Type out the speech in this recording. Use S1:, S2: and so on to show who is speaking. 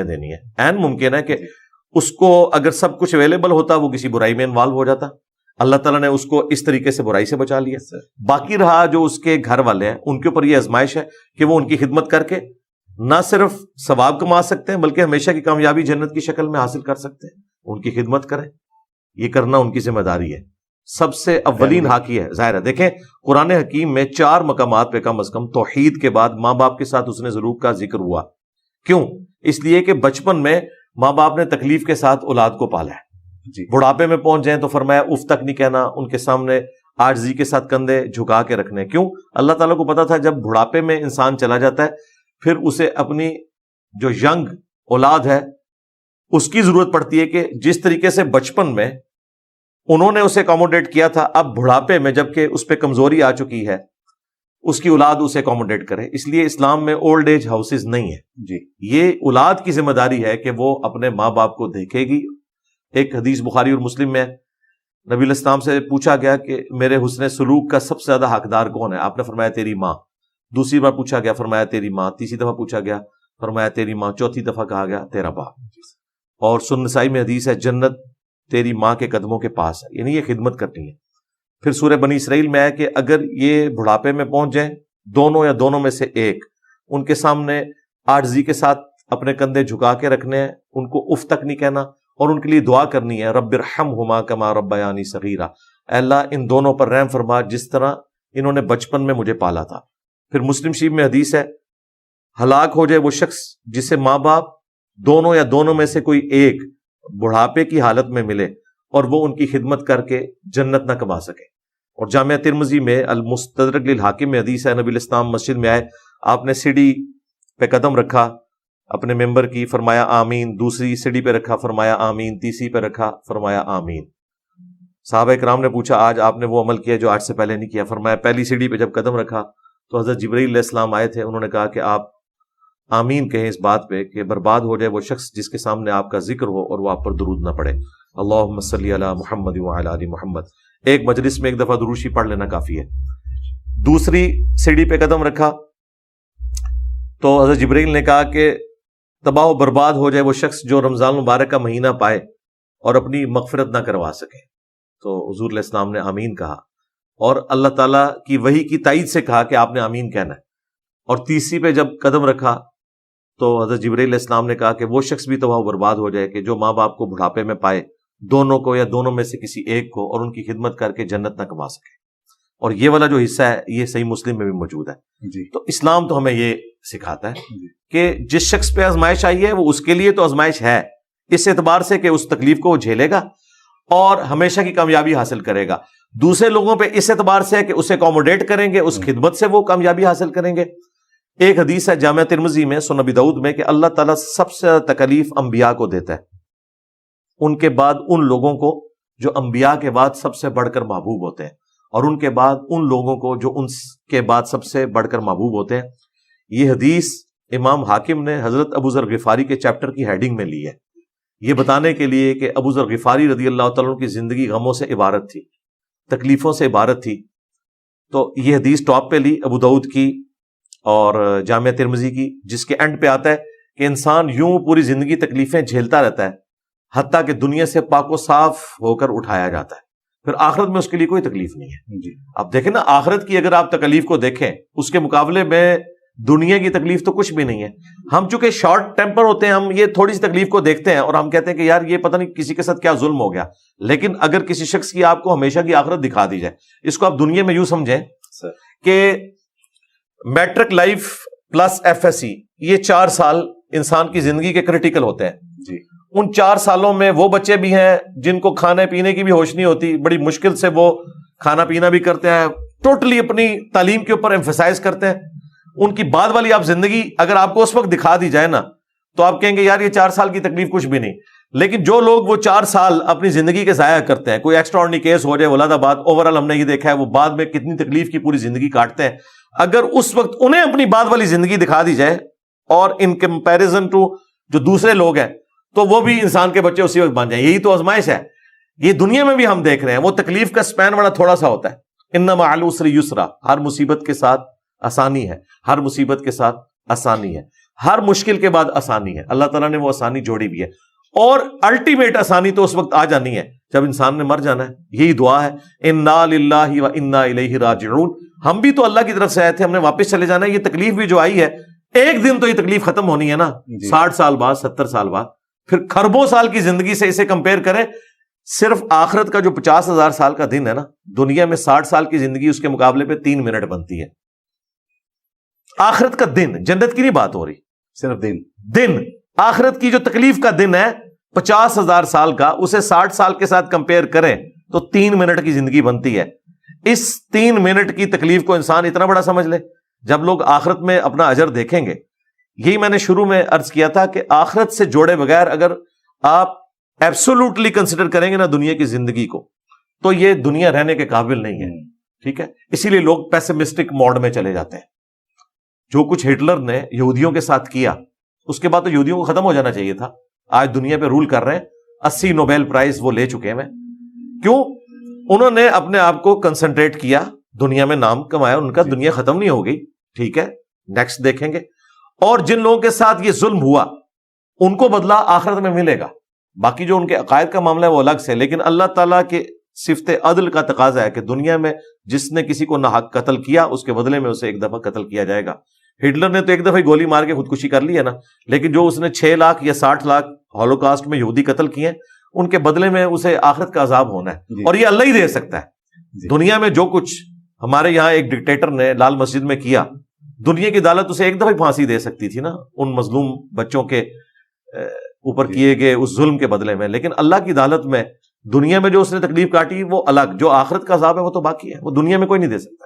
S1: دینی ہے. عین ممکن ہے کہ اس کو اگر سب کچھ اویلیبل ہوتا وہ کسی برائی میں انوالو ہو جاتا. اللہ تعالیٰ نے اس کو اس طریقے سے برائی سے بچا لیا. باقی رہا جو اس کے گھر والے ہیں ان کے اوپر یہ آزمائش ہے کہ وہ ان کی خدمت کر کے نہ صرف ثواب کما سکتے ہیں بلکہ ہمیشہ کی کامیابی جنت کی شکل میں حاصل کر سکتے ہیں. ان کی خدمت کریں, یہ کرنا ان کی ذمہ داری ہے. سب سے اولین حق یہ ہے. ظاہر ہے دیکھیں قرآن حکیم میں 4 مقامات پہ کم از کم توحید کے بعد ماں باپ کے ساتھ حسن سلوک کا ذکر ہوا. کیوں؟ اس لیے کہ بچپن میں ماں باپ نے تکلیف کے ساتھ اولاد کو پالا ہے. بڑھاپے میں پہنچ جائیں تو فرمایا اف تک نہیں کہنا, ان کے سامنے عاجزی کے ساتھ کندھے جھکا کے رکھنے. کیوں؟ اللہ تعالیٰ کو پتا تھا جب بڑھاپے میں انسان چلا جاتا ہے پھر اسے اپنی جو ینگ اولاد ہے اس کی ضرورت پڑتی ہے کہ جس طریقے سے بچپن میں انہوں نے اسے اکوموڈیٹ کیا تھا, اب بڑھاپے میں جب کہ اس پہ کمزوری آ چکی ہے اس کی اولاد اسے اکوموڈیٹ کرے. اس لیے اسلام میں اولڈ ایج ہاؤسز نہیں ہے. یہ اولاد کی ذمہ داری ہے کہ وہ اپنے ماں باپ کو دیکھے گی. ایک حدیث بخاری اور مسلم میں نبی علیہ السلام سے پوچھا گیا کہ میرے حسن سلوک کا سب سے زیادہ حقدار کون ہے؟ آپ نے فرمایا تیری ماں. دوسری بار پوچھا گیا, فرمایا تیری ماں. تیسری دفعہ پوچھا گیا, فرمایا تیری ماں. چوتھی دفعہ کہا گیا تیرا باپ. اور سنن نسائی میں حدیث ہے جنت تیری ماں کے قدموں کے پاس ہے, یعنی یہ خدمت کرنی ہے. پھر سورہ بنی اسرائیل میں ہے کہ اگر یہ بڑھاپے میں پہنچ جائیں دونوں یا دونوں میں سے ایک, ان کے سامنے عاجزی کے ساتھ اپنے کندھے جھکا کے رکھنے ہیں, ان کو اف تک نہیں کہنا, اور ان کے لیے دعا کرنی ہے رب ارحمہما کما ربیانی صغیرا, اے اللہ ان دونوں پر رحم فرما جس طرح انہوں نے بچپن میں مجھے پالا تھا. پھر مسلم شریف میں حدیث ہے ہلاک ہو جائے وہ شخص جسے ماں باپ دونوں یا دونوں میں سے کوئی ایک بڑھاپے کی حالت میں ملے اور وہ ان کی خدمت کر کے جنت نہ کما سکے. اور جامعہ ترمذی میں المستدرک للحاکم میں حدیث ہے نبی علیہ السلام مسجد میں آئے, آپ نے سیڑھی پہ قدم رکھا اپنے ممبر کی, فرمایا آمین. دوسری سیڑھی پہ رکھا, فرمایا آمین. تیسری پہ رکھا, فرمایا آمین. صحابہ کرام نے پوچھا آج آپ نے وہ عمل کیا جو آج سے پہلے نہیں کیا؟ فرمایا پہلی سیڑھی پہ جب قدم رکھا تو حضرت جبرائیل علیہ السلام آئے تھے, انہوں نے کہا کہ آپ آمین کہیں اس بات پہ کہ برباد ہو جائے وہ شخص جس کے سامنے آپ کا ذکر ہو اور وہ آپ پر درود نہ پڑے. اللہم صلی علی محمد وعلی آل محمد. ایک مجلس میں ایک دفعہ دروشی پڑھ لینا کافی ہے. دوسری سیڑھی پہ قدم رکھا تو حضرت جبرائیل نے کہا کہ تباہ و برباد ہو جائے وہ شخص جو رمضان المبارک کا مہینہ پائے اور اپنی مغفرت نہ کروا سکے. تو حضور علیہ السلام نے آمین کہا اور اللہ تعالیٰ کی وحی کی تائید سے کہا کہ آپ نے آمین کہنا ہے. اور تیسری پہ جب قدم رکھا تو حضرت جبرائیل علیہ السلام نے کہا کہ وہ شخص بھی تباہ و برباد ہو جائے کہ جو ماں باپ کو بڑھاپے میں پائے, دونوں کو یا دونوں میں سے کسی ایک کو, اور ان کی خدمت کر کے جنت نہ کما سکے. اور یہ والا جو حصہ ہے یہ صحیح مسلم میں بھی موجود ہے. تو اسلام تو ہمیں یہ سکھاتا ہے کہ جس شخص پہ آزمائش آئی ہے وہ اس کے لیے تو آزمائش ہے, اس اعتبار سے کہ اس تکلیف کو وہ جھیلے گا اور ہمیشہ کی کامیابی حاصل کرے گا. دوسرے لوگوں پہ اس اعتبار سے ہے کہ اسے اکوموڈیٹ کریں گے, اس خدمت سے وہ کامیابی حاصل کریں گے. ایک حدیث ہے جامعہ ترمذی میں سنن ابی داؤد میں کہ اللہ تعالیٰ سب سے زیادہ تکلیف انبیاء کو دیتا ہے, ان کے بعد ان لوگوں کو جو انبیاء کے بعد سب سے بڑھ کر محبوب ہوتے ہیں, اور ان کے بعد ان لوگوں کو جو ان کے بعد سب سے بڑھ کر محبوب ہوتے ہیں. یہ حدیث امام حاکم نے حضرت ابو ذر غفاری کے چیپٹر کی ہیڈنگ میں لی ہے, یہ بتانے کے لیے کہ ابو ذر غفاری رضی اللہ تعالیٰ عنہ کی زندگی غموں سے عبارت تھی, تکلیفوں سے عبارت تھی. تو یہ حدیث ٹاپ پہ لی ابو داؤد کی اور جامعہ ترمذی کی, جس کے اینڈ پہ آتا ہے کہ انسان یوں پوری زندگی تکلیفیں جھیلتا رہتا ہے حتیٰ کہ دنیا سے پاک و صاف ہو کر اٹھایا جاتا ہے, پھر آخرت میں اس کے لیے کوئی تکلیف نہیں ہے. اب دیکھیں نا آخرت کی اگر آپ تکلیف کو دیکھیں اس کے مقابلے میں دنیا کی تکلیف تو کچھ بھی نہیں ہے. ہم چونکہ شارٹ ٹیمپر ہوتے ہیں, ہم یہ تھوڑی سی تکلیف کو دیکھتے ہیں اور ہم کہتے ہیں کہ یار یہ پتہ نہیں کسی کے ساتھ کیا ظلم ہو گیا. لیکن اگر کسی شخص کی آپ کو ہمیشہ کی آخرت دکھا دی جائے, اس کو آپ دنیا میں یوں سمجھیں کہ matric life plus F S C, یہ 4 سال انسان کی زندگی کے کریٹیکل ہوتے ہیں. ان 4 سالوں میں وہ بچے بھی ہیں جن کو کھانے پینے کی بھی ہوش نہیں ہوتی, بڑی مشکل سے وہ کھانا پینا بھی کرتے ہیں, ٹوٹلی اپنی تعلیم کے اوپر ایمفیسائز کرتے ہیں. ان کی بعد والی آپ زندگی اگر آپ کو اس وقت دکھا دی جائے نا تو آپ کہیں گے یار یہ 4 سال کی تکلیف کچھ بھی نہیں. لیکن جو لوگ وہ 4 سال اپنی زندگی کے ضائع کرتے ہیں, کوئی ایکسٹرا آرڈنری کیس ہو جائے ولادہ باد, اوور آل ہم نے یہ دیکھا ہے وہ بعد میں کتنی تکلیف کی پوری زندگی کاٹتے ہیں. اگر اس وقت انہیں اپنی بعد والی زندگی دکھا دی جائے اور ان کمپیریزن ٹو جو دوسرے لوگ ہیں تو وہ بھی انسان کے بچے اسی وقت بن جائیں. یہی تو آزمائش ہے. یہ دنیا میں بھی ہم دیکھ رہے ہیں, وہ تکلیف کا سپین بڑا تھوڑا سا ہوتا ہے. ان مع العسر یسرا, ہر مصیبت کے ساتھ آسانی ہے, ہر مصیبت کے ساتھ آسانی ہے, ہر مشکل کے بعد آسانی ہے، اللہ تعالیٰ نے وہ آسانی جوڑی بھی ہے، اور الٹیمیٹ آسانی تو اس وقت آ جانی ہے جب انسان نے مر جانا ہے۔ یہی دعا ہے، انا للہ و انا الیہ راجعون، ہم بھی تو اللہ کی طرف سے آئے تھے، ہم نے واپس چلے جانا ہے۔ یہ تکلیف بھی جو آئی ہے ایک دن تو یہ تکلیف ختم ہونی ہے نا، 60 سال بعد، 70 سال بعد، پھر کھربوں سال کی زندگی سے اسے کمپیئر کریں۔ صرف آخرت کا جو 50,000 سال کا دن ہے نا، دنیا میں 60 سال کی زندگی اس کے مقابلے پہ 3 منٹ بنتی ہے۔ آخرت کا دن، جنت کی نہیں بات ہو رہی،
S2: صرف
S1: دن آخرت کی جو تکلیف کا دن ہے 50,000 سال کا، اسے 60 سال کے ساتھ کمپیئر کریں تو 3 منٹ کی زندگی بنتی ہے۔ اس 3 منٹ کی تکلیف کو انسان اتنا بڑا سمجھ لے۔ جب لوگ آخرت میں اپنا اجر دیکھیں گے، یہی میں نے شروع میں عرض کیا تھا کہ آخرت سے جوڑے بغیر اگر آپ ایبسولوٹلی کنسیڈر کریں گے نا دنیا کی زندگی کو، تو یہ دنیا رہنے کے قابل نہیں ہے، ٹھیک ہے؟ اسی لیے لوگ پیسمسٹک موڈ میں چلے جاتے ہیں۔ جو کچھ ہٹلر نے یہودیوں کے ساتھ کیا، اس کے بعد تو یہودیوں کو ختم ہو جانا چاہیے تھا۔ آج دنیا پہ رول کر رہے ہیں، 80 نوبیل پرائز وہ لے چکے ہیں۔ کیوں؟ انہوں نے اپنے آپ کو کنسنٹریٹ کیا، دنیا میں نام کمایا، ان کا دنیا ختم نہیں ہو گئی، ٹھیک ہے، نیکسٹ دیکھیں گے۔ اور جن لوگوں کے ساتھ یہ ظلم ہوا ان کو بدلہ آخرت میں ملے گا۔ باقی جو ان کے عقائد کا معاملہ ہے وہ الگ سے، لیکن اللہ تعالیٰ کے صفت عدل کا تقاضا ہے کہ دنیا میں جس نے کسی کو ناحق قتل کیا اس کے بدلے میں اسے ایک دفعہ قتل کیا جائے گا۔ ہٹلر نے تو ایک دفعہ گولی مار کے خودکشی کر لی ہے نا، لیکن جو اس نے 6 لاکھ یا 60 لاکھ ہولوکاسٹ میں یہودی قتل کیے، ان کے بدلے میں اسے آخرت کا عذاب ہونا ہے، اور یہ اللہ ہی دے سکتا ہے۔ دنیا میں جو کچھ ہمارے یہاں ایک ڈکٹیٹر نے لال مسجد میں کیا، دنیا کی عدالت اسے ایک دفعہ پھانسی دے سکتی تھی نا، ان مظلوم بچوں کے اوپر کیے گئے اس ظلم کے بدلے میں، لیکن اللہ کی عدالت میں دنیا میں جو اس نے تکلیف کاٹی وہ الگ، جو آخرت کا عذاب ہے وہ تو باقی ہے، وہ دنیا میں کوئی نہیں دے سکتا۔